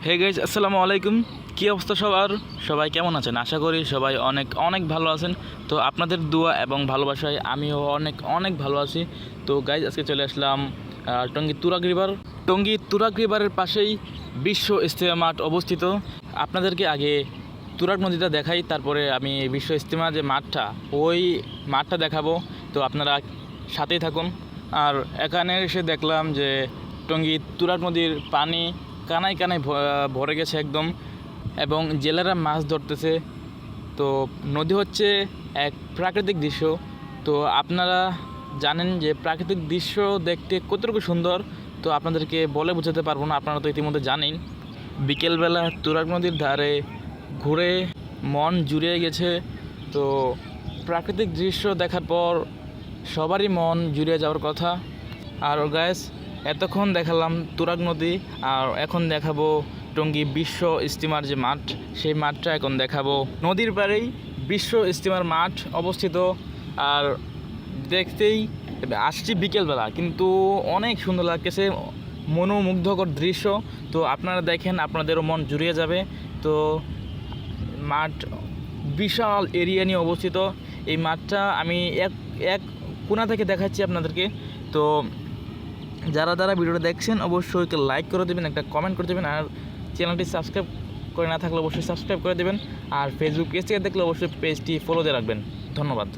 Hey guys, আসসালামু আলাইকুম। কী অবস্থা সবার? সবাই কেমন আছেন? আশা করি সবাই অনেক অনেক ভালো আছেন। তো আপনাদের দোয়া এবং ভালোবাসায় আমিও অনেক অনেক ভালো আছি। তো গাইজ, আজকে চলে আসলাম টঙ্গী তুরাগ রিভার। টঙ্গী তুরাগ রিভারের পাশেই বিশ্ব ইজতেমা মাঠ অবস্থিত। আপনাদেরকে আগে তুরাগ নদীটা দেখাই, তারপরে আমি বিশ্ব ইজতেমা যে মাঠটা, ওই মাঠটা দেখাবো। তো আপনারা সাথেই থাকুন। আর এখানে এসে দেখলাম যে টঙ্গী তুরাগ নদীর পানি কানায় কানায় ভরে গেছে একদম, এবং জেলেরা মাছ ধরতেছে। তো নদী হচ্ছে এক প্রাকৃতিক দৃশ্য। তো আপনারা জানেন যে প্রাকৃতিক দৃশ্য দেখতে কতটুকু সুন্দর, তো আপনাদেরকে বলে বোঝাতে পারবো না, আপনারা তো ইতিমধ্যে জানেন। বিকেলবেলা তুরাগ নদীর ধারে ঘুরে মন জুড়িয়ে গেছে। তো প্রাকৃতিক দৃশ্য দেখার পর সবারই মন জুড়িয়ে যাওয়ার কথা। আর গাইস, এতক্ষণ দেখালাম তুরাগ নদী, আর এখন দেখাবো টঙ্গী বিশ্ব ইজতেমার যে মাঠ, সেই মাঠটা এখন দেখাবো। নদীর পাড়েই বিশ্ব ইজতেমার মাঠ অবস্থিত। আর দেখতেই আসছি বিকেলবেলা, কিন্তু অনেক সুন্দর লাগতেছে, মনোমুগ্ধকর দৃশ্য। তো আপনারা দেখেন, আপনাদেরও মন জুড়িয়ে যাবে। তো মাঠ বিশাল এরিয়া নিয়ে অবস্থিত। এই মাঠটা আমি এক এক কোণা থেকে দেখাচ্ছি আপনাদেরকে। তো যারা যারা ভিডিওটা দেখছেন অবশ্যই একটা লাইক করে দেবেন, একটা কমেন্ট করে দেবেন, আর চ্যানেলটি সাবস্ক্রাইব করে না থাকলে অবশ্যই সাবস্ক্রাইব করে দেবেন। আর ফেসবুক পেজ থেকে দেখলে অবশ্যই পেজটি ফলো দিয়ে রাখবেন। ধন্যবাদ।